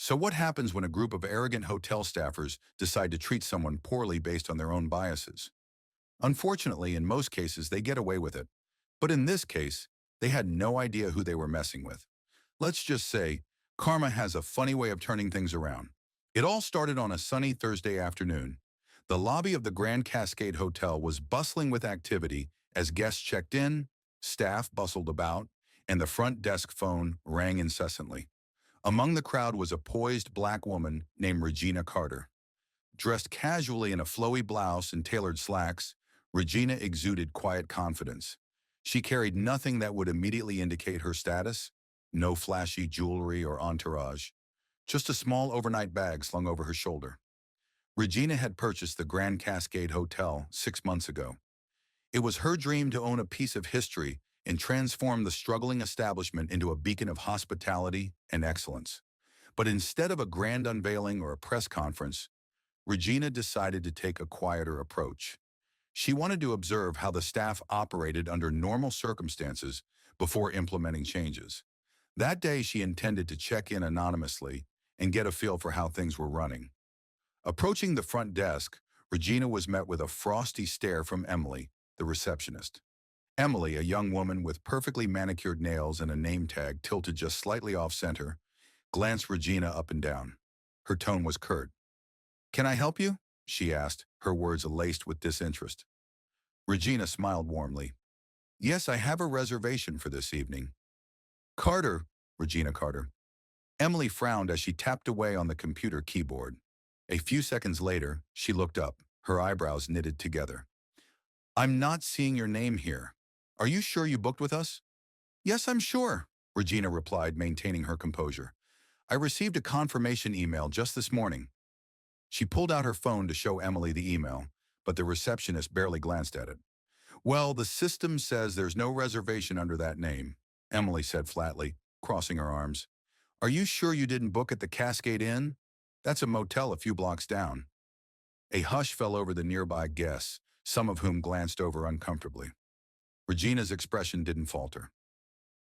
So what happens when a group of arrogant hotel staffers decide to treat someone poorly based on their own biases? Unfortunately, in most cases, they get away with it. But in this case, they had no idea who they were messing with. Let's just say, karma has a funny way of turning things around. It all started on a sunny Thursday afternoon. The lobby of the Grand Cascade Hotel was bustling with activity as guests checked in, staff bustled about, and the front desk phone rang incessantly. Among the crowd was a poised black woman named Regina Carter. Dressed casually in a flowy blouse and tailored slacks, Regina exuded quiet confidence. She carried nothing that would immediately indicate her status, no flashy jewelry or entourage, just a small overnight bag slung over her shoulder. Regina had purchased the Grand Cascade Hotel 6 months ago. It was her dream to own a piece of history and transform the struggling establishment into a beacon of hospitality and excellence. But instead of a grand unveiling or a press conference, Regina decided to take a quieter approach. She wanted to observe how the staff operated under normal circumstances before implementing changes. That day, she intended to check in anonymously and get a feel for how things were running. Approaching the front desk, Regina was met with a frosty stare from Emily, the receptionist. Emily, a young woman with perfectly manicured nails and a name tag tilted just slightly off-center, glanced Regina up and down. Her tone was curt. "Can I help you?" she asked, her words laced with disinterest. Regina smiled warmly. "Yes, I have a reservation for this evening." "Carter," Regina Carter. Emily frowned as she tapped away on the computer keyboard. A few seconds later, she looked up, her eyebrows knitted together. "I'm not seeing your name here. Are you sure you booked with us?" "Yes, I'm sure," Regina replied, maintaining her composure. "I received a confirmation email just this morning." She pulled out her phone to show Emily the email, but the receptionist barely glanced at it. "Well, the system says there's no reservation under that name," Emily said flatly, crossing her arms. "Are you sure you didn't book at the Cascade Inn? That's a motel a few blocks down." A hush fell over the nearby guests, some of whom glanced over uncomfortably. Regina's expression didn't falter.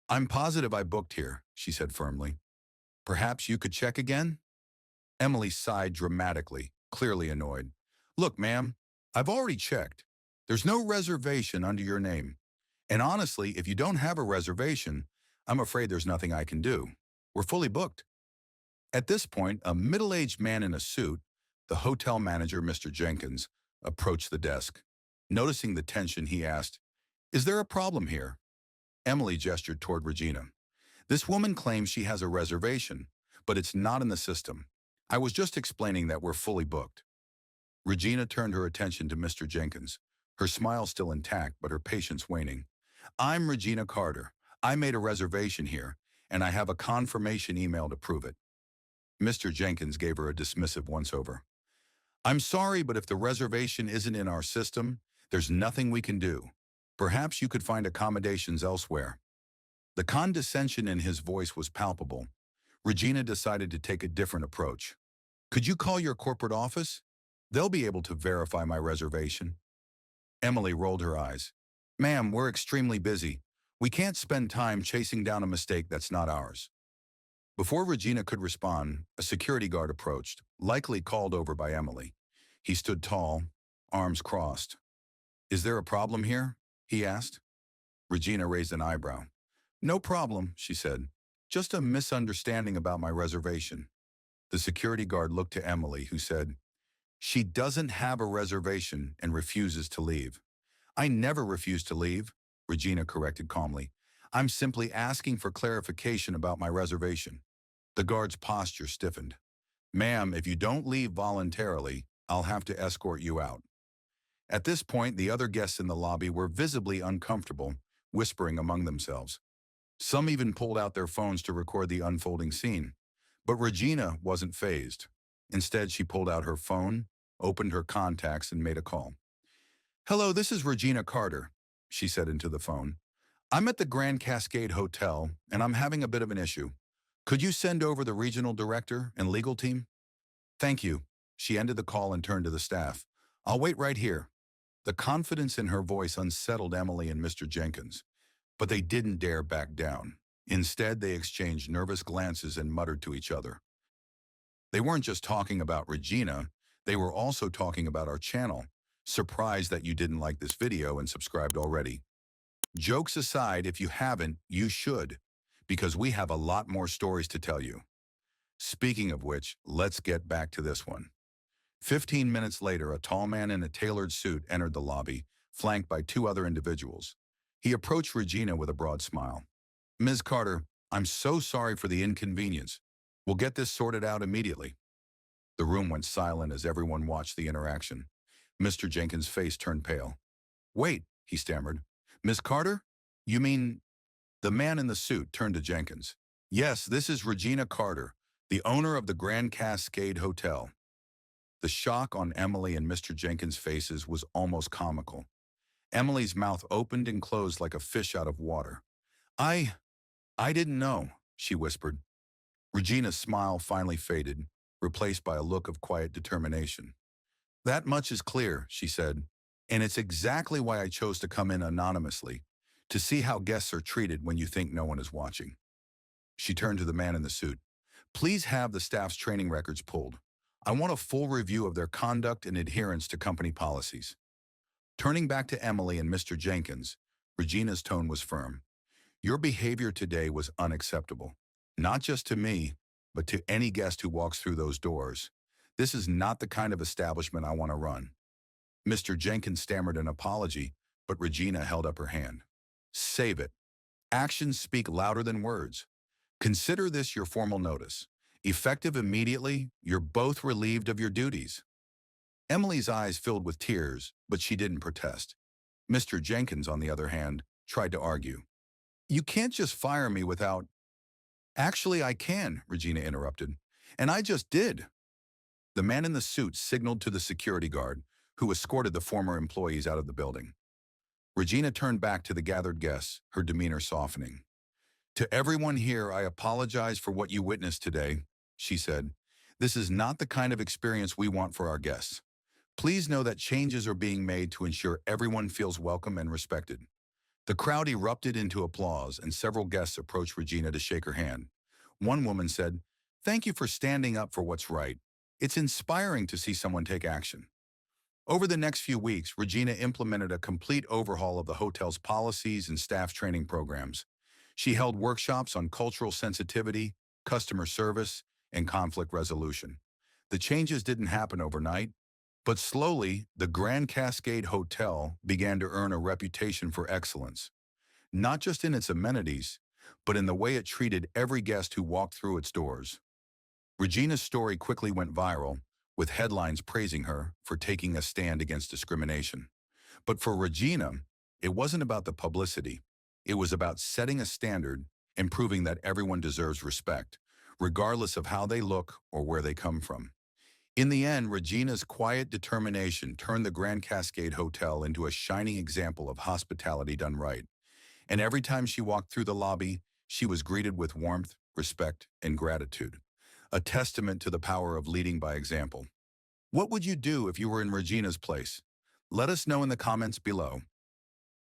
"I'm positive I booked here," she said firmly. "Perhaps you could check again?" Emily sighed dramatically, clearly annoyed. "Look, ma'am, I've already checked. There's no reservation under your name. And honestly, if you don't have a reservation, I'm afraid there's nothing I can do. We're fully booked." At this point, a middle-aged man in a suit, the hotel manager, Mr. Jenkins, approached the desk. Noticing the tension, he asked, "Is there a problem here?" Emily gestured toward Regina. "This woman claims she has a reservation, but it's not in the system. I was just explaining that we're fully booked." Regina turned her attention to Mr. Jenkins, her smile still intact but her patience waning. "I'm Regina Carter. I made a reservation here, and I have a confirmation email to prove it." Mr. Jenkins gave her a dismissive once-over. "I'm sorry, but if the reservation isn't in our system, there's nothing we can do. Perhaps you could find accommodations elsewhere." The condescension in his voice was palpable. Regina decided to take a different approach. "Could you call your corporate office? They'll be able to verify my reservation." Emily rolled her eyes. "Ma'am, we're extremely busy. We can't spend time chasing down a mistake that's not ours." Before Regina could respond, a security guard approached, likely called over by Emily. He stood tall, arms crossed. "Is there a problem here?" he asked. Regina raised an eyebrow. "No problem," she said. "Just a misunderstanding about my reservation." The security guard looked to Emily, who said, "She doesn't have a reservation and refuses to leave." "I never refuse to leave," Regina corrected calmly. "I'm simply asking for clarification about my reservation." The guard's posture stiffened. "Ma'am, if you don't leave voluntarily, I'll have to escort you out." At this point, the other guests in the lobby were visibly uncomfortable, whispering among themselves. Some even pulled out their phones to record the unfolding scene. But Regina wasn't fazed. Instead, she pulled out her phone, opened her contacts, and made a call. "Hello, this is Regina Carter," she said into the phone. "I'm at the Grand Cascade Hotel, and I'm having a bit of an issue. Could you send over the regional director and legal team?" "Thank you." She ended the call and turned to the staff. "I'll wait right here." The confidence in her voice unsettled Emily and Mr. Jenkins, but they didn't dare back down. Instead, they exchanged nervous glances and muttered to each other. They weren't just talking about Regina, they were also talking about our channel. Surprised that you didn't like this video and subscribed already. Jokes aside, if you haven't, you should, because we have a lot more stories to tell you. Speaking of which, let's get back to this one. 15 minutes later, a tall man in a tailored suit entered the lobby, flanked by two other individuals. He approached Regina with a broad smile. "Ms. Carter, I'm so sorry for the inconvenience. We'll get this sorted out immediately." The room went silent as everyone watched the interaction. Mr. Jenkins' face turned pale. "Wait," he stammered. "Miss Carter? You mean—" The man in the suit turned to Jenkins. "Yes, this is Regina Carter, the owner of the Grand Cascade Hotel." The shock on Emily and Mr. Jenkins' faces was almost comical. Emily's mouth opened and closed like a fish out of water. I didn't know," she whispered. Regina's smile finally faded, replaced by a look of quiet determination. "That much is clear," she said, "and it's exactly why I chose to come in anonymously, to see how guests are treated when you think no one is watching." She turned to the man in the suit. "Please have the staff's training records pulled. I want a full review of their conduct and adherence to company policies." Turning back to Emily and Mr. Jenkins, Regina's tone was firm. "Your behavior today was unacceptable. Not just to me, but to any guest who walks through those doors. This is not the kind of establishment I want to run." Mr. Jenkins stammered an apology, but Regina held up her hand. "Save it. Actions speak louder than words. Consider this your formal notice. Effective immediately, you're both relieved of your duties." Emily's eyes filled with tears, but she didn't protest. Mr. Jenkins, on the other hand, tried to argue. "You can't just fire me without—" "Actually, I can," Regina interrupted. "And I just did." The man in the suit signaled to the security guard, who escorted the former employees out of the building. Regina turned back to the gathered guests, her demeanor softening. "To everyone here, I apologize for what you witnessed today," she said. "This is not the kind of experience we want for our guests. Please know that changes are being made to ensure everyone feels welcome and respected." The crowd erupted into applause, and several guests approached Regina to shake her hand. One woman said, "Thank you for standing up for what's right. It's inspiring to see someone take action." Over the next few weeks, Regina implemented a complete overhaul of the hotel's policies and staff training programs. She held workshops on cultural sensitivity, customer service, and conflict resolution. The changes didn't happen overnight, but slowly, the Grand Cascade Hotel began to earn a reputation for excellence, not just in its amenities, but in the way it treated every guest who walked through its doors. Regina's story quickly went viral, with headlines praising her for taking a stand against discrimination. But for Regina, it wasn't about the publicity. It was about setting a standard and proving that everyone deserves respect, regardless of how they look or where they come from. In the end, Regina's quiet determination turned the Grand Cascade Hotel into a shining example of hospitality done right. And every time she walked through the lobby, she was greeted with warmth, respect, and gratitude, a testament to the power of leading by example. What would you do if you were in Regina's place? Let us know in the comments below.